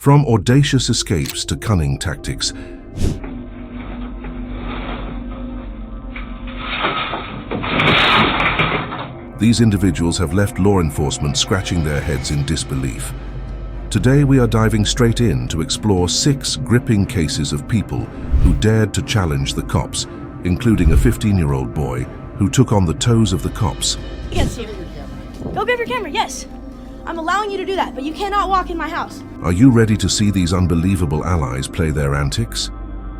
From audacious escapes to cunning tactics, these individuals have left law enforcement scratching their heads in disbelief. Today we are diving straight in to explore 6 gripping cases of people who dared to challenge the cops, including a 15-year-old boy who took on the toes of the cops. Against you. Go grab your camera, yes. I'm allowing you to do that, but you cannot walk in my house. Are you ready to see these unbelievable allies play their antics?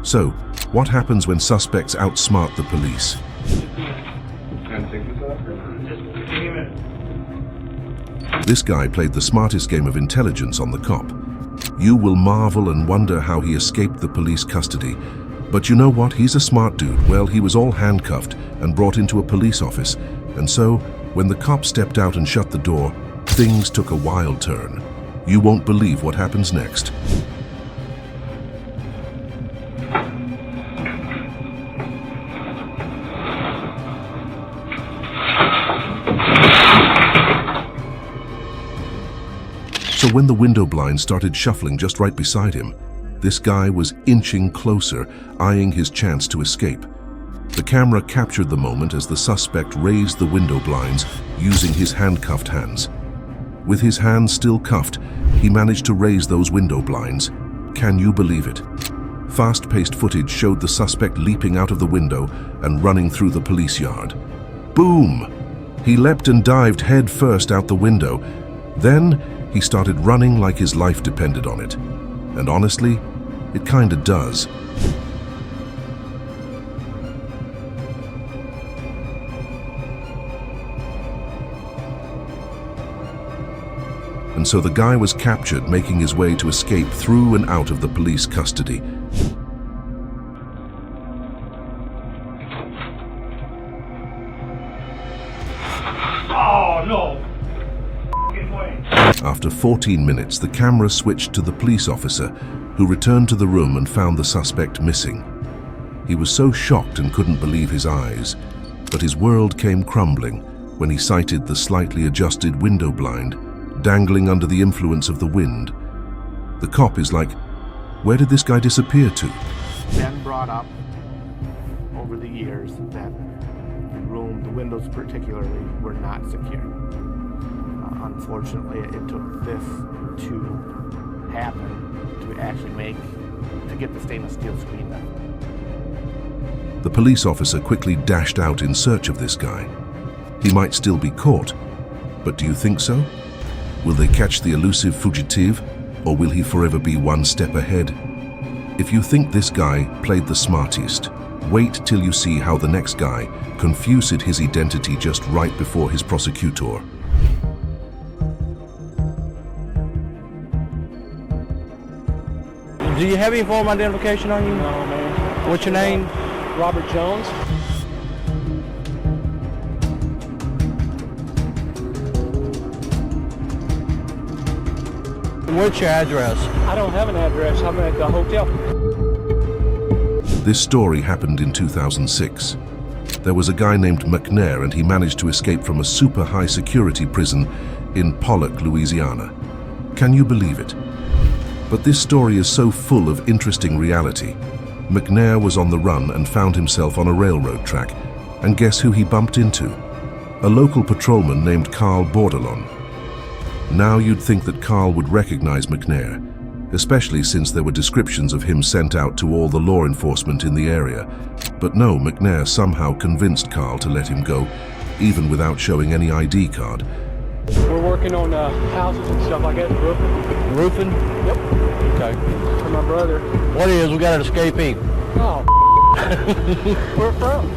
So, what happens when suspects outsmart the police? This guy played the smartest game of intelligence on the cop. You will marvel and wonder how he escaped the police custody. But you know what? He's a smart dude. Well, he was all handcuffed and brought into a police office. And so, when the cop stepped out and shut the door, things took a wild turn. You won't believe what happens next. So when the window blind started shuffling just right beside him, this guy was inching closer, eyeing his chance to escape. The camera captured the moment as the suspect raised the window blinds using his handcuffed hands. With his hands still cuffed, he managed to raise those window blinds. Can you believe it? Fast-paced footage showed the suspect leaping out of the window and running through the police yard. Boom! He leapt and dived head first out the window. Then he started running like his life depended on it. And honestly, it kinda does. And so the guy was captured, making his way to escape through and out of the police custody. Oh, no! After 14 minutes, the camera switched to the police officer, who returned to the room and found the suspect missing. He was so shocked and couldn't believe his eyes, but his world came crumbling when he sighted the slightly adjusted window blind dangling under the influence of the wind. The cop is like, where did this guy disappear to? Been brought up over the years that the windows particularly, were not secure. Unfortunately, it took this to happen to get the stainless steel screen up. The police officer quickly dashed out in search of this guy. He might still be caught, but do you think so? Will they catch the elusive fugitive, or will he forever be one step ahead? If you think this guy played the smartest, wait till you see how the next guy confused his identity just right before his prosecutor. Do you have any form of identification on you? No, man. What's your name? Robert Jones. What's your address? I don't have an address. I'm at the hotel. This story happened in 2006. There was a guy named McNair, and he managed to escape from a super high security prison in Pollock, Louisiana. Can you believe it? But this story is so full of interesting reality. McNair was on the run and found himself on a railroad track. And guess who he bumped into? A local patrolman named Carl Bordelon. Now you'd think that Carl would recognize McNair, especially since there were descriptions of him sent out to all the law enforcement in the area. But no, McNair somehow convinced Carl to let him go, even without showing any ID card. We're working on houses and stuff like that, roofing. Roofing? Yep. Okay. For my brother. What is? We got an escapee. Oh, where from?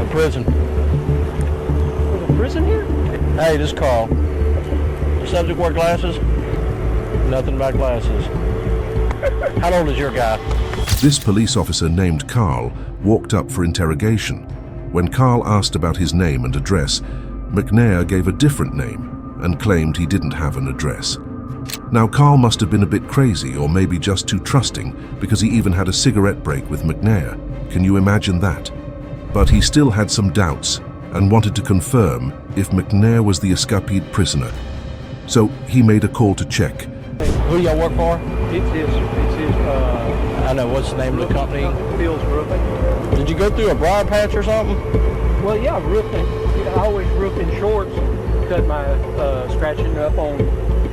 Prison. There's a prison here? Hey, this is Carl. The subject wear glasses? Nothing about glasses. How old is your guy? This police officer named Carl walked up for interrogation. When Carl asked about his name and address, McNair gave a different name and claimed he didn't have an address. Now, Carl must have been a bit crazy, or maybe just too trusting, because he even had a cigarette break with McNair. Can you imagine that? But he still had some doubts and wanted to confirm if McNair was the escaped prisoner. So he made a call to check. Who y'all work for? It's his, I know, what's the name of the company? Phil's Roofing. Did you go through a briar patch or something? Well, yeah, roofing. I always roof in shorts, cut my scratching up on.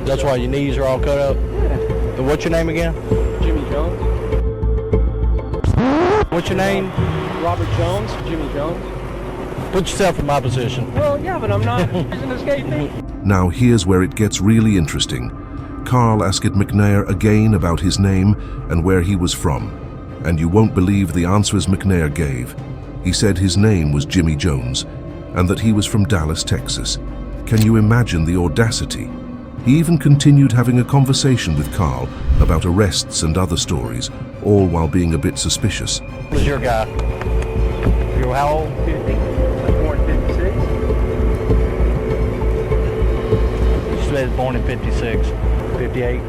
That's why your knees are all cut up? Yeah. What's your name again? Jimmy Jones. What's your name? Robert Jones. Jimmy Jones. Put yourself in my position. Well, yeah, but I'm not. Doesn't escape me. Now here's where it gets really interesting. Carl asked McNair again about his name and where he was from. And you won't believe the answers McNair gave. He said his name was Jimmy Jones and that he was from Dallas, Texas. Can you imagine the audacity? He even continued having a conversation with Carl about arrests and other stories, all while being a bit suspicious. Who's your guy? You're how old? 50. Born 56. You said born in 56, 58.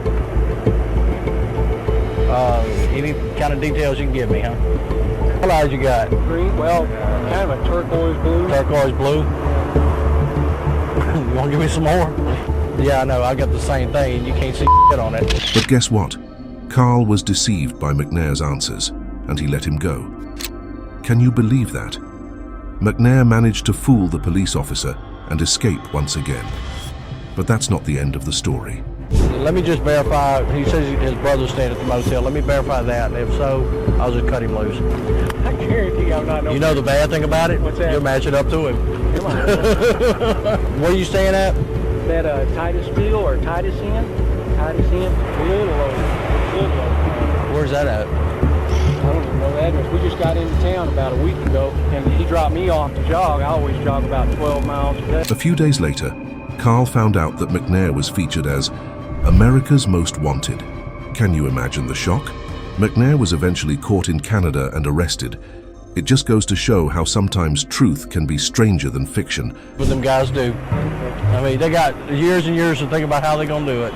Any kind of details you can give me, huh? What eyes you got? Green. Well, kind of a turquoise blue. Turquoise blue? You want to give me some more? Yeah, I know. I got the same thing, and you can't see shit on it. But guess what? Carl was deceived by McNair's answers, and he let him go. Can you believe that? McNair managed to fool the police officer and escape once again. But that's not the end of the story. Let me just verify. He says his brother's staying at the motel. Let me verify that, and if so, I'll just cut him loose. I guarantee I'm not. You know the bad thing about it? What's that? You'll match it up to him. Come on. Where are you staying at? That Titusville or Titus Inn? Titus Inn? Little old. Where's that at? I don't even know the address. We just got into town about a week ago, and he dropped me off to jog. I always jog about 12 miles a day. A few days later, Carl found out that McNair was featured as America's Most Wanted. Can you imagine the shock? McNair was eventually caught in Canada and arrested. It just goes to show how sometimes truth can be stranger than fiction. What them guys do. I mean, they got years and years to think about how they're going to do it.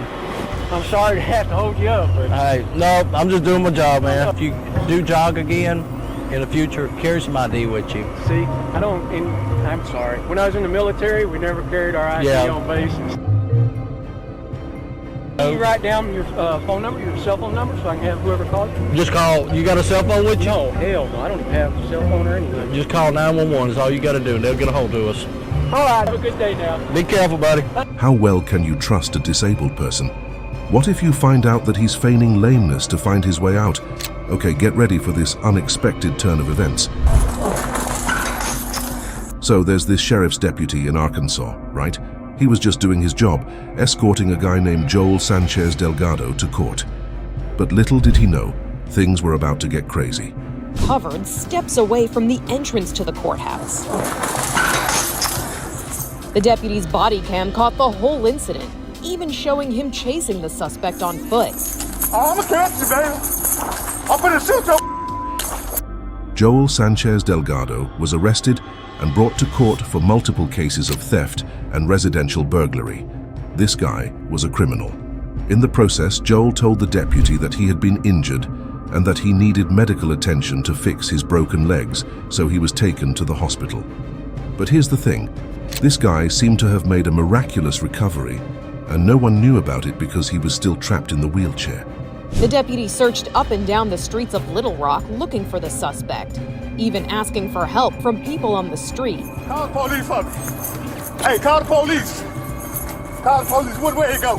I'm sorry to have to hold you up, but Hey, no, I'm just doing my job, man. If you do jog again in the future, carry some ID with you. see, I'm sorry. When I was in the military, we never carried our ID Yeah. on base. Can you write down your phone number, your cell phone number, so I can have whoever calls you? Just call. You got a cell phone with you? No, hell no. I don't even have a cell phone or anything. Just call 911 is all you got to do. They'll get a hold of us. All right, have a good day now. Be careful, buddy. How well can you trust a disabled person? What if you find out that he's feigning lameness to find his way out? Okay, get ready for this unexpected turn of events. So there's this sheriff's deputy in Arkansas, right? He was just doing his job, escorting a guy named Joel Sanchez Delgado to court. But little did he know, things were about to get crazy. Covered steps away from the entrance to the courthouse. The deputy's body cam caught the whole incident, even showing him chasing the suspect on foot. I'm gonna catch you, baby. I'm gonna shoot you. Joel Sanchez Delgado was arrested and brought to court for multiple cases of theft and residential burglary. This guy was a criminal. In the process, Joel told the deputy that he had been injured and that he needed medical attention to fix his broken legs, so he was taken to the hospital. But here's the thing, this guy seemed to have made a miraculous recovery, and no one knew about it because he was still trapped in the wheelchair. The deputy searched up and down the streets of Little Rock looking for the suspect, even asking for help from people on the street. Call the police for me. Hey, call the police. Call the police. What way it go?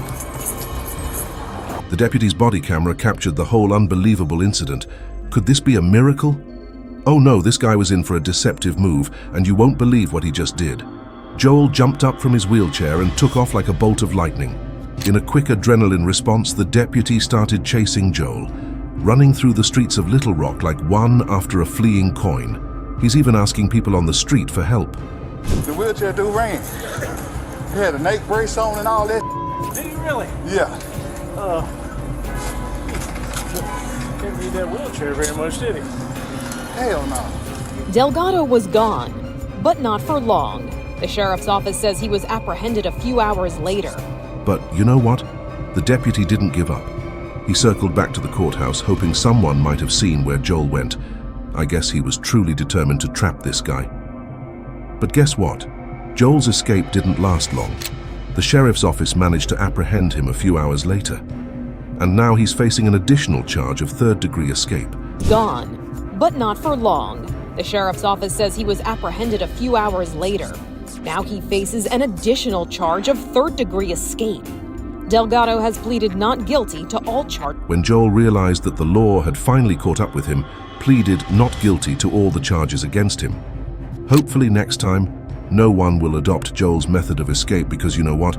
The deputy's body camera captured the whole unbelievable incident. Could this be a miracle? Oh no, this guy was in for a deceptive move, and you won't believe what he just did. Joel jumped up from his wheelchair and took off like a bolt of lightning. In a quick adrenaline response, the deputy started chasing Joel, running through the streets of Little Rock like one after a fleeing coin. He's even asking people on the street for help. The wheelchair dude ran. He had a neck brace on and all that. Did he really? Yeah. Didn't need that wheelchair very much, did he? Hell no. Delgado was gone, but not for long. The sheriff's office says he was apprehended a few hours later. But you know what? The deputy didn't give up. He circled back to the courthouse, hoping someone might have seen where Joel went. I guess he was truly determined to trap this guy. But guess what? Joel's escape didn't last long. The sheriff's office managed to apprehend him a few hours later. and now he's facing an additional charge of third-degree escape. Gone, but not for long. The sheriff's office says he was apprehended a few hours later. Now he faces an additional charge of third-degree escape. Delgado has pleaded not guilty to all charges. When Joel realized that the law had finally caught up with him, pleaded not guilty to all the charges against him. Hopefully next time, no one will adopt Joel's method of escape because you know what?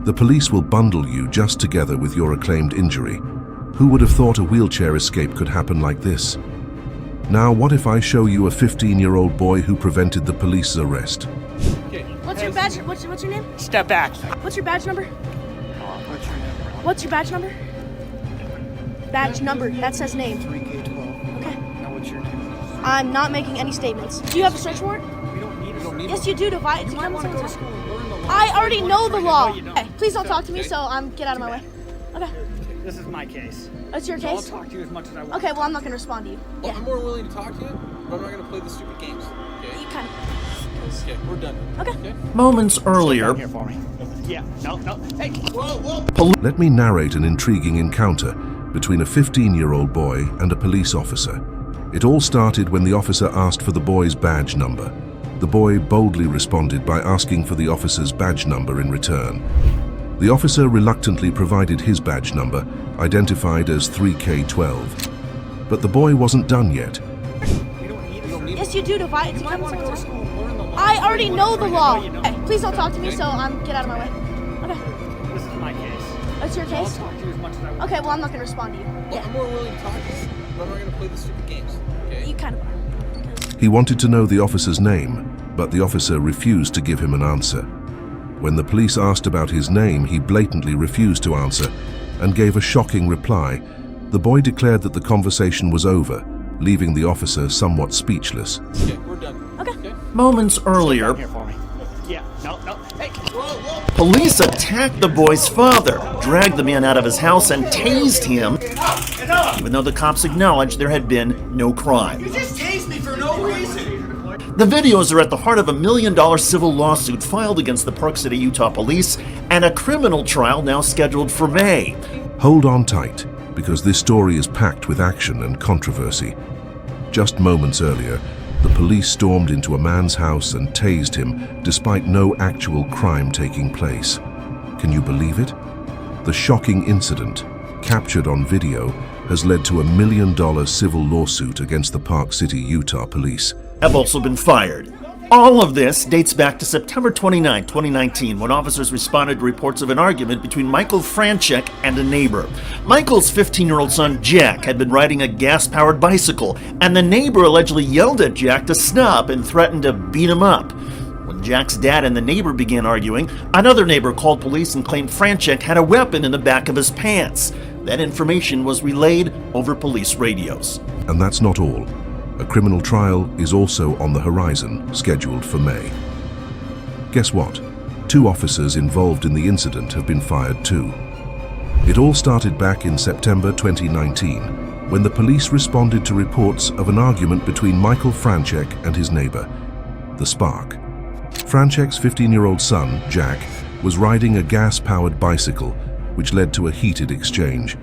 The police will bundle you just together with your acclaimed injury. Who would have thought a wheelchair escape could happen like this? Now, what if I show you a 15-year-old boy who prevented the police's arrest? What's your badge? What's your name? Step back. What's your badge number? What's your badge number? Badge number. That says name. 3K12. Okay. Now what's your name? I'm not making any statements. Do you have a search warrant? We don't need it. Yes, you do. To come You might want to go to someone's school house. and learn the law. I already know the law. you don't. Okay, please don't talk to me. So get out of my way. Okay. This is my case. That's your So I'll case. talk to you as much as I want. Okay. Well, I'm not gonna respond to you. Well, Yeah. I'm more willing to talk to you, but I'm not going to play the stupid games. Okay? You kind of. Okay, we're done. Okay. Moments earlier, Here for me. Yeah. No. Hey. Whoa. Let me narrate an intriguing encounter between a 15-year-old boy and a police officer. It all started when the officer asked for the boy's badge number. The boy boldly responded by asking for the officer's badge number in return. The officer reluctantly provided his badge number, identified as 3K12. But the boy wasn't done yet. We don't need it. Yes, you do. To You might want to go to school and learn the law. I already know the law. you don't. Okay. Please don't talk to me. So get out of my way. Okay. This is my case. That's your So I'll case. talk to you as much as I want. Okay. Well, I'm not gonna respond to you. Well, Yeah. I'm more willing to talk to you, but I'm not going to play the stupid games. Okay? You kind of are. He wanted to know the officer's name, but the officer refused to give him an answer. When the police asked about his name, he blatantly refused to answer and gave a shocking reply. The boy declared that the conversation was over, leaving the officer somewhat speechless. Okay, we're done. Okay. moments earlier, Here for me. Yeah. No. Hey. Whoa. police attacked the boy's father, dragged the man out of his house, and tased him, even though the cops acknowledged there had been no crime. You just tased me for no reason. The videos are at the heart of a $1 million civil lawsuit filed against the Park City, Utah police, and a criminal trial now scheduled for May. Hold on tight, because this story is packed with action and controversy. Just moments earlier, the police stormed into a man's house and tased him despite no actual crime taking place. Can you believe it? The shocking incident, captured on video, has led to a $1 million civil lawsuit against the Park City, Utah police. Have also been fired. All of this dates back to September 29, 2019, when officers responded to reports of an argument between Michael Franchek and a neighbor. Michael's 15-year-old son, Jack, had been riding a gas-powered bicycle, and the neighbor allegedly yelled at Jack to stop and threatened to beat him up. When Jack's dad and the neighbor began arguing, another neighbor called police and claimed Franchek had a weapon in the back of his pants. That information was relayed over police radios. And that's not all. A criminal trial is also on the horizon, scheduled for May. Guess what? 2 officers involved in the incident have been fired too. It all started back in September 2019, when the police responded to reports of an argument between Michael Franchek and his neighbor, the Spark. Franchek's 15-year-old son, Jack, was riding a gas-powered bicycle, which led to a heated exchange.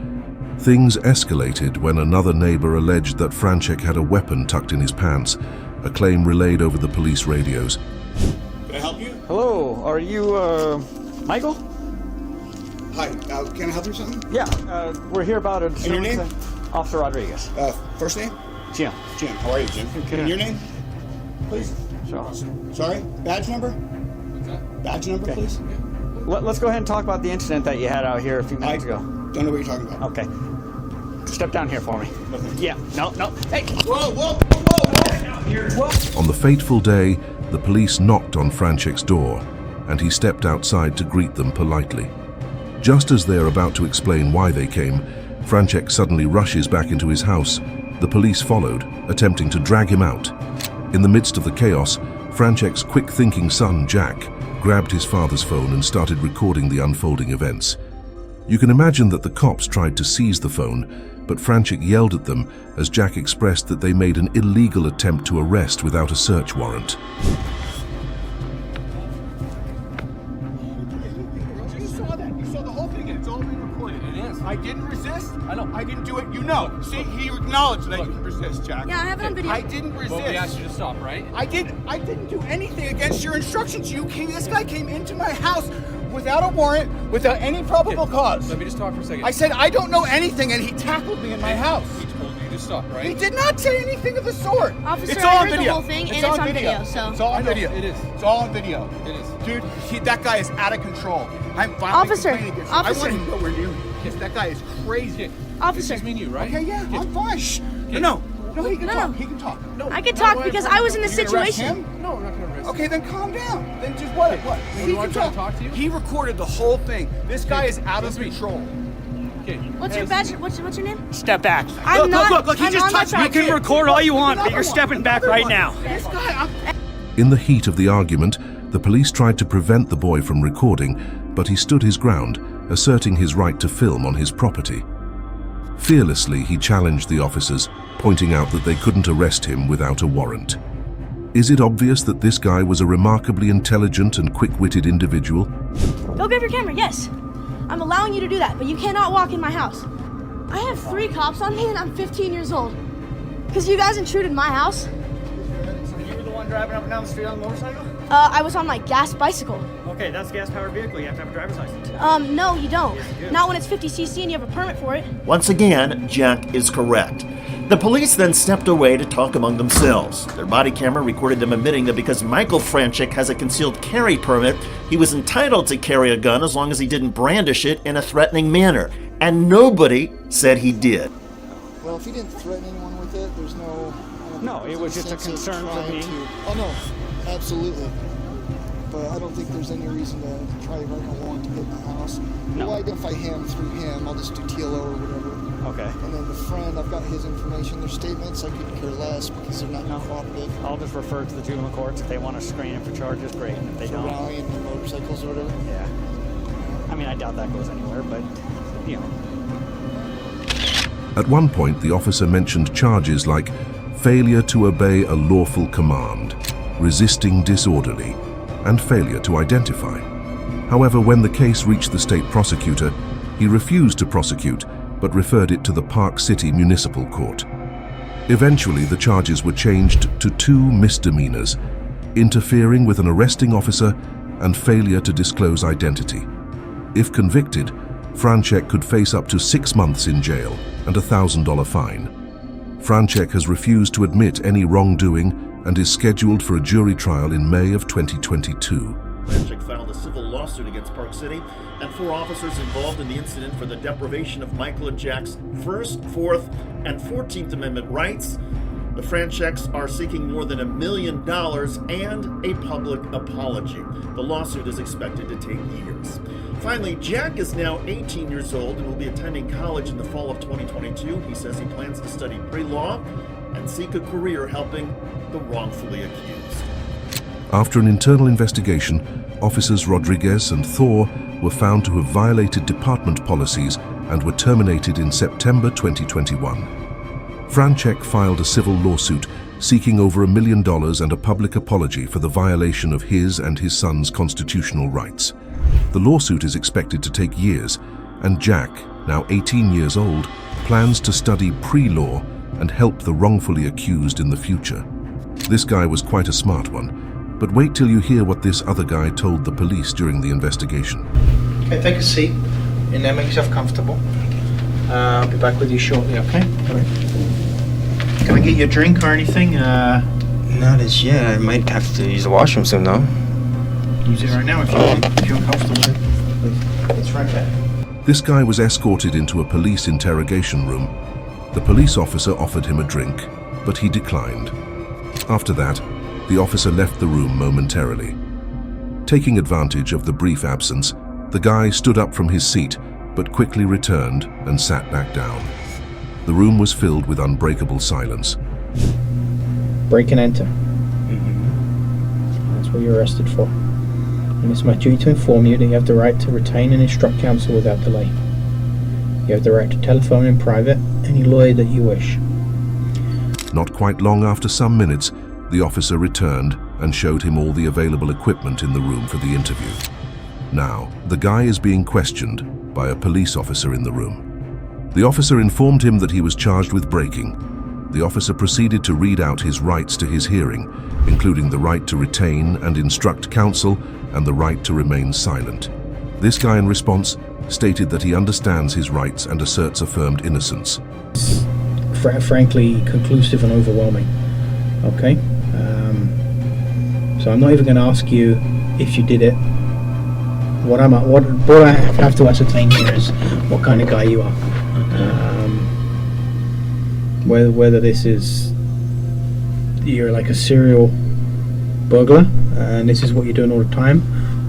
Things escalated when another neighbor alleged that Franchek had a weapon tucked in his pants, a claim relayed over the police radios. Can I help you? Hello. Are you Michael? Hi. Can I help you with something? Yeah. We're here about a. And your name? Officer Rodriguez. First name? Jim. Jim. How are you, Jim? Good. And your name? Please. Sure. Sorry? Badge number? Badge number, Okay. please? Let's go ahead and talk about the incident that you had out here a few minutes ago. Don't know what you're talking about. Okay. Step down here for me. Yeah. No. Hey. Whoa. On the fateful day, the police knocked on Franchek's door, and he stepped outside to greet them politely. Just as they're about to explain why they came, Franchek suddenly rushes back into his house. The police followed, attempting to drag him out. In the midst of the chaos, Franchek's quick-thinking son, Jack, grabbed his father's phone and started recording the unfolding events. You can imagine that the cops tried to seize the phone, but Franchek yelled at them as Jack expressed that they made an illegal attempt to arrest without a search warrant. You saw that. You saw the whole thing. It's all being recorded. It is. I didn't receive didn't do it. You know. See, he acknowledged that you resist, Jack. Yeah, I have it on video. I didn't resist. Well, we asked you to stop, right? I didn't do anything against your instructions. This guy came into my house without a warrant, without any probable cause. Let me just talk for a second. I said, I don't know anything, and he tackled me in my house. He told you to stop, right? He did not say anything of the sort. Officer, it's all I on heard video. the whole thing, and it's on video, so. It's all on video. It is. It's all on video. It is. Dude, that guy is out of control. I'm finally Officer, complaining against him. officer. I want him nowhere near me. Because that guy is crazy. Officer. It's me and you, right? Okay, yeah, I'm fine. Shh. No, he can No, talk. no. He can talk. No, I can talk because I was in the You're gonna arrest situation. him? No, I'm not going to arrest you. Okay, then calm down. Then just what? Well, He you want can to talk to you? He recorded the whole thing. This guy is out of Listen to me. control. Okay. What's your badge? What's your name? Step back. I'm not. Look, he I'm just on my touched me. You property. can record all you want, but Another you're one. stepping back Another right one. now. This guy, In the heat of the argument, the police tried to prevent the boy from recording, but he stood his ground, asserting his right to film on his property. Fearlessly, he challenged the officers, pointing out that they couldn't arrest him without a warrant. Is it obvious that this guy was a remarkably intelligent and quick-witted individual? Go grab your camera, yes. I'm allowing you to do that, but you cannot walk in my house. I have 3 cops on me and I'm 15 years old. Because you guys intruded my house. So you were the one driving up and down the street on the motorcycle? I was on my gas bicycle. Okay, that's a gas-powered vehicle. You have to have a driver's license. No, you don't. Yes, you do. Not when it's 50cc and you have a permit for it. Once again, Jack is correct. The police then stepped away to talk among themselves. Their body camera recorded them admitting that because Michael Franchek has a concealed carry permit, he was entitled to carry a gun as long as he didn't brandish it in a threatening manner. And nobody said he did. Well, if he didn't threaten anyone with it, there's no... No, it was just a sense of concern for trying me. Oh, no, absolutely. But I don't think there's any reason to try to write a warrant to get in the house. No. We'll identify him through him. I'll just do TLO or whatever. Okay. And then the friend, I've got his information. Their statements, I couldn't care less because they're not cooperative. I'll just refer to the juvenile courts. If they want to screen him for charges, great. If they For don't, rallying their motorcycles or whatever. yeah. I mean, I doubt that goes anywhere, but, you know. At one point, the officer mentioned charges like failure to obey a lawful command, resisting disorderly, and failure to identify. However, when the case reached the state prosecutor, he refused to prosecute, but referred it to the Park City Municipal Court. Eventually, the charges were changed to 2 misdemeanors, interfering with an arresting officer and failure to disclose identity. If convicted, Franchek could face up to 6 months in jail and a $1,000 fine. Franchek has refused to admit any wrongdoing and is scheduled for a jury trial in May of 2022. Franchek filed a civil lawsuit against Park City and 4 officers involved in the incident for the deprivation of Michael and Jack's First, Fourth, and 14th Amendment rights. The Francheks are seeking more than $1 million and a public apology. The lawsuit is expected to take years. Finally, Jack is now 18 years old and will be attending college in the fall of 2022. He says he plans to study pre-law and seek a career helping the wrongfully accused. After an internal investigation, officers Rodriguez and Thor were found to have violated department policies and were terminated in September 2021. Franchek filed a civil lawsuit seeking over $1 million and a public apology for the violation of his and his son's constitutional rights. The lawsuit is expected to take years, and Jack, now 18 years old, plans to study pre-law and help the wrongfully accused in the future. This guy was quite a smart one, but wait till you hear what this other guy told the police during the investigation. Okay, take a seat and then make yourself comfortable. I'll be back with you shortly, okay? All right. Can I get you a drink or anything? Not as yet. I might have to use the washroom soon, though. Use it right now if you want, if you're comfortable. It's right there. This guy was escorted into a police interrogation room. The police officer offered him a drink, but he declined. After that, the officer left the room momentarily. Taking advantage of the brief absence, the guy stood up from his seat, but quickly returned and sat back down. The room was filled with unbreakable silence. Break and enter. That's what you're arrested for. And it's my duty to inform you that you have the right to retain and instruct counsel without delay. You have the right to telephone in private any lawyer that you wish. Not quite long after some minutes, the officer returned and showed him all the available equipment in the room for the interview. Now, the guy is being questioned by a police officer in the room. The officer informed him that he was charged with braking. The officer proceeded to read out his rights to his hearing, including the right to retain and instruct counsel and the right to remain silent. This guy, in response, stated that he understands his rights and asserts affirmed innocence. Frankly, conclusive and overwhelming. Okay? So I'm not even going to ask you if you did it. What I have to ascertain here is what kind of guy you are. Whether this is you're like a serial burglar and this is what you're doing all the time,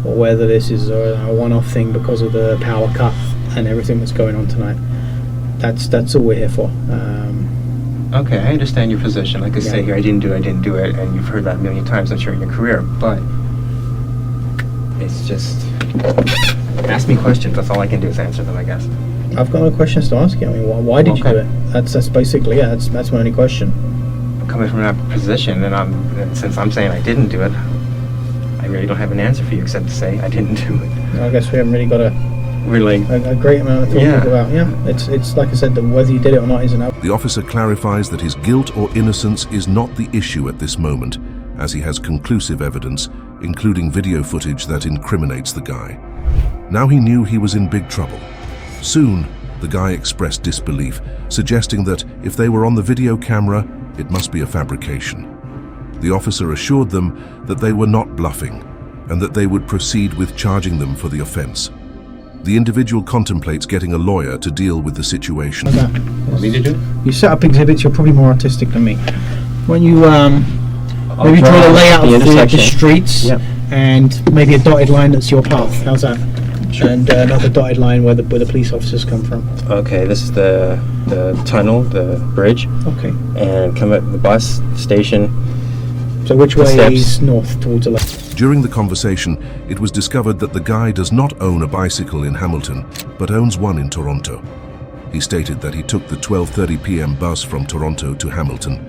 or whether this is a one-off thing because of the power cut and everything that's going on tonight. That's all we're here for. Okay, I understand your position. Like I say here, I didn't do it, and you've heard that a million times, I'm sure, in your career. But it's just ask me questions. That's all I can do is answer them, I guess. I've got no questions to ask you. I mean, why did you do it? That's basically that's my only question. I'm coming from that position, and since I'm saying I didn't do it, I really don't have an answer for you except to say I didn't do it. I guess we haven't really got a great amount of talking about. Yeah, it's like I said, that whether you did it or not isn't out. The officer clarifies that his guilt or innocence is not the issue at this moment, as he has conclusive evidence, including video footage that incriminates the guy. Now he knew he was in big trouble. Soon, the guy expressed disbelief, suggesting that if they were on the video camera, it must be a fabrication. The officer assured them that they were not bluffing, and that they would proceed with charging them for the offense. The individual contemplates getting a lawyer to deal with the situation. What me to do? You set up exhibits, you're probably more artistic than me. When you maybe draw the layout of the streets, and maybe a dotted line that's your path. How's that? Sure. And another dotted line where the police officers come from. Okay, this is the tunnel, the bridge. Okay. And come at the bus station. So which way is north, towards the left? During the conversation, it was discovered that the guy does not own a bicycle in Hamilton, but owns one in Toronto. He stated that he took the 12:30 p.m. bus from Toronto to Hamilton,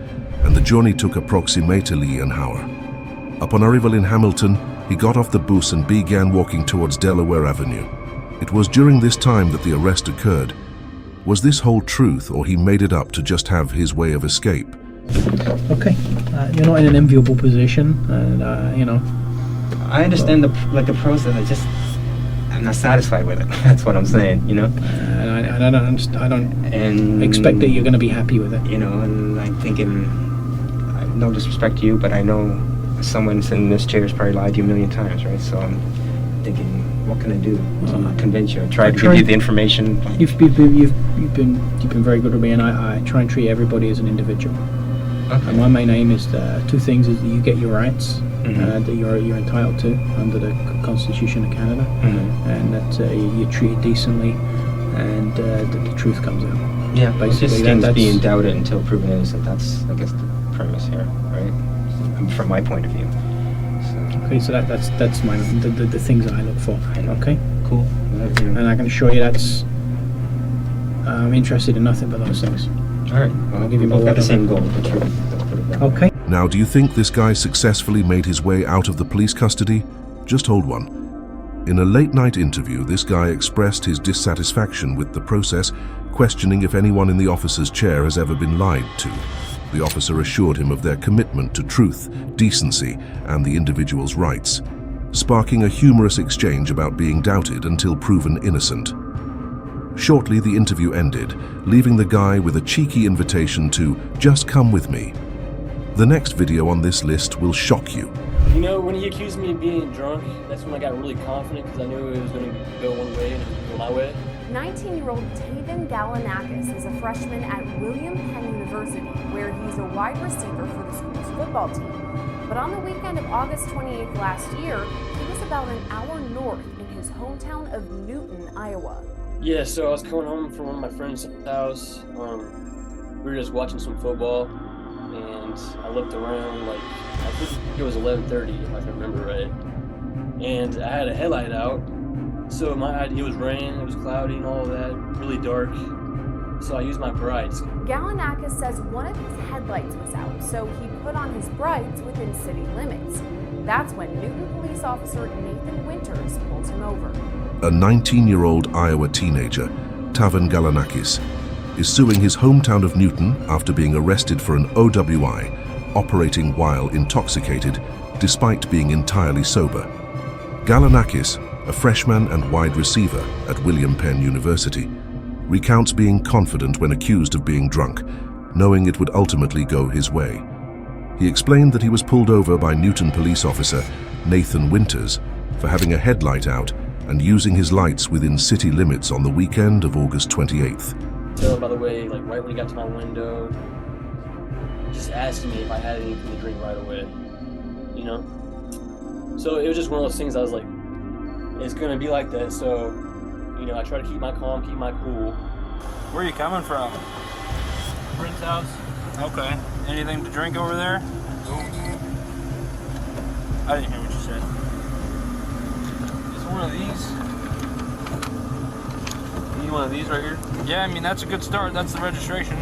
and the journey took approximately an hour. Upon arrival in Hamilton, he got off the bus and began walking towards Delaware Avenue. It was during this time that the arrest occurred. Was this whole truth, or he made it up to just have his way of escape? Okay, you're not in an enviable position, and you know. I understand the process. I'm not satisfied with it. That's what I'm saying, you know. And I don't expect that you're going to be happy with it. You know, and I'm thinking, no disrespect to you, but I know someone sitting in this chair has probably lied to you a million times, right? So I'm thinking, what can I do to convince you? I try to give you the information. You've been very good with me, and I try and treat everybody as an individual. Okay. And my main aim is two things: is that you get your rights that you're entitled to under the Constitution of Canada, and that you're treated decently, and that the truth comes out. Yeah, basically, just things being doubted until proven innocent. That's, I guess, the premise here, right? From my point of view. So. Okay, so that's the things that I look for. Okay, cool. And I can assure you I'm interested in nothing but those things. All right, well, I'll give you the same goal, the truth. Okay. Now, do you think this guy successfully made his way out of the police custody? Just hold one. In a late-night interview, this guy expressed his dissatisfaction with the process, questioning if anyone in the officer's chair has ever been lied to. The officer assured him of their commitment to truth, decency, and the individual's rights, sparking a humorous exchange about being doubted until proven innocent. Shortly, the interview ended, leaving the guy with a cheeky invitation to just come with me. The next video on this list will shock you. You know, when he accused me of being drunk, that's when I got really confident because I knew it was going to go one way and it was going to go my way. 19-year-old Taven Galanakis is a freshman at William Penn University, where he's a wide receiver for the school's football team. But on the weekend of August 28th last year, he was about an hour north in his hometown of Newton, Iowa. Yeah, so I was coming home from one of my friend's house. We were just watching some football, and I looked around, like, I think it was 11:30, if I can remember right. And I had a headlight out, so it was raining, it was cloudy and all of that, really dark. So I used my brights. Galanakis says one of his headlights was out, so he put on his brights within city limits. That's when Newton police officer Nathan Winters pulled him over. A 19-year-old Iowa teenager, Taven Galanakis, is suing his hometown of Newton after being arrested for an OWI, operating while intoxicated, despite being entirely sober. Galanakis, a freshman and wide receiver at William Penn University, recounts being confident when accused of being drunk, knowing it would ultimately go his way. He explained that he was pulled over by Newton police officer Nathan Winters for having a headlight out and using his lights within city limits on the weekend of August 28th. So, by the way, like right when he got to my window, just asking me if I had anything to drink right away, you know? So it was just one of those things I was like, it's gonna be like that, so, you know, I try to keep my calm, keep my cool. Where are you coming from? Friend's house. Okay. Anything to drink over there? I didn't hear what you said. Is one of these? You need one of these right here? Yeah, I mean, that's a good start. That's the registration.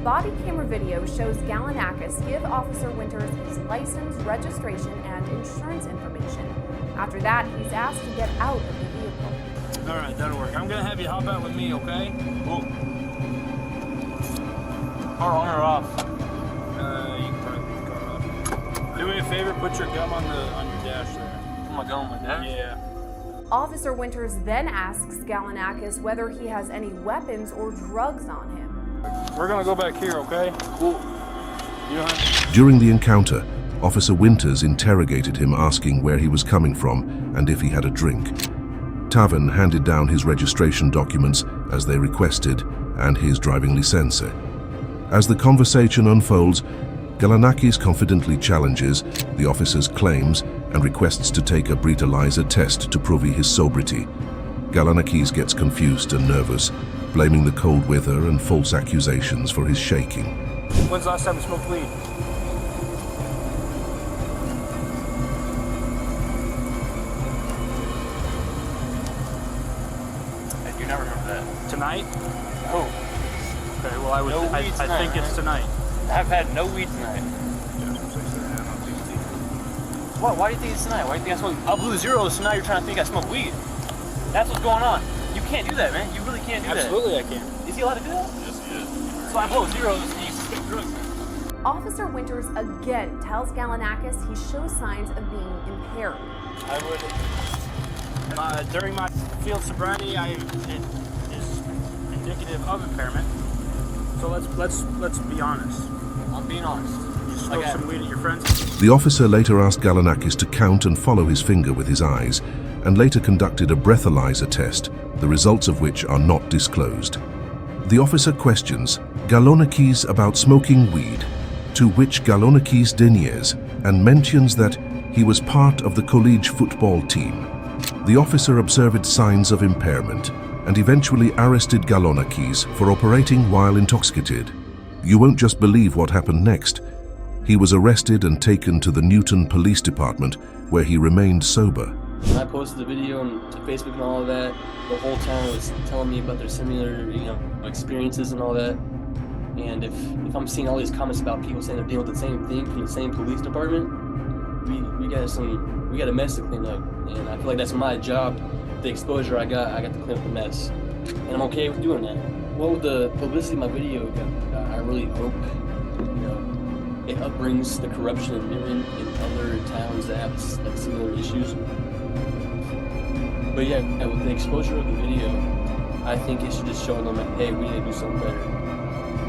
Body camera video shows Galanakis give Officer Winters his license, registration, and insurance information. After that, he's asked to get out of the vehicle. All right, that'll work. I'm gonna have you hop out with me, okay? Cool. Car on or off? You can probably leave the car off. Do me a favor, put your gum on your dash there. Put my gum on my dash? Yeah. Officer Winters then asks Galanakis whether he has any weapons or drugs on him. We're gonna go back here, okay? Cool. You don't have... During the encounter, Officer Winters interrogated him, asking where he was coming from and if he had a drink. Tavan handed down his registration documents as they requested and his driving license. As the conversation unfolds, Galanakis confidently challenges the officer's claims and requests to take a breathalyzer test to prove his sobriety. Galanakis gets confused and nervous, blaming the cold weather and false accusations for his shaking. When's the last time you smoked weed? I do not remember that. Tonight? Oh. Okay, well, I think it's tonight. I've had no weed tonight. What? Why do you think it's tonight? Why do you think I smoke? I blew zeros, so now you're trying to think I smoke weed. That's what's going on. You can't do that, man. You really can't do Absolutely that. Absolutely, I can. Is he allowed to do that? Yes, he is. So I blow zeros and you suspect drugs. Officer Winters again tells Galanakis he shows signs of being impaired. I would. During my field sobriety, it is indicative of impairment. So let's be honest. I'm being honest. You smoked some weed at your friend's? The officer later asked Galanakis to count and follow his finger with his eyes, and later conducted a breathalyzer test, the results of which are not disclosed. The officer questions Galanakis about smoking weed, to which Galanakis denies and mentions that he was part of the college football team. The officer observed signs of impairment and eventually arrested Galanakis for operating while intoxicated. You won't just believe what happened next. He was arrested and taken to the Newton Police Department, where he remained sober. When I posted the video to Facebook and all of that, the whole town was telling me about their similar, experiences and all that. And if I'm seeing all these comments about people saying they're dealing with the same thing from the same police department, we got a mess to clean up. And I feel like that's my job. The exposure I got to clean up the mess. And I'm okay with doing that. Well, with the publicity of my video, I really hope, it upbrings the corruption in Newton and other towns that have similar issues. But yeah, with the exposure of the video, I think it should just show them, hey, we need to do something better.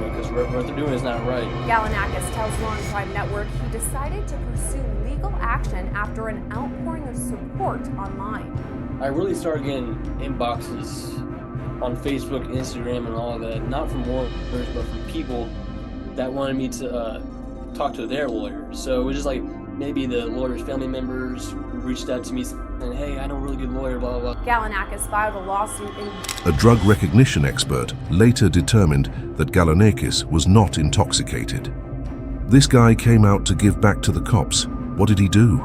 Because what they're doing is not right. Galanakis tells Law and Crime Network he decided to pursue legal action after an outpouring of support online. I really started getting inboxes on Facebook, Instagram, and all of that, not from lawyers, but from people that wanted me to talk to their lawyer. So it was just like maybe the lawyer's family members reached out to me saying, hey, I know a really good lawyer, blah, blah, blah. Galanakis filed a lawsuit in... A drug recognition expert later determined that Galanakis was not intoxicated. This guy came out to give back to the cops. What did he do?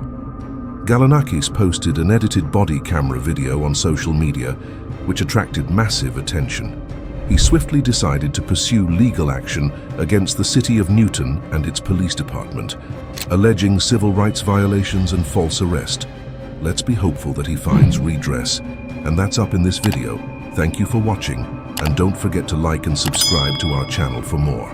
Galanakis posted an edited body camera video on social media, which attracted massive attention. He swiftly decided to pursue legal action against the city of Newton and its police department, alleging civil rights violations and false arrest. Let's be hopeful that he finds redress. And that's up in this video. Thank you for watching. And don't forget to like and subscribe to our channel for more.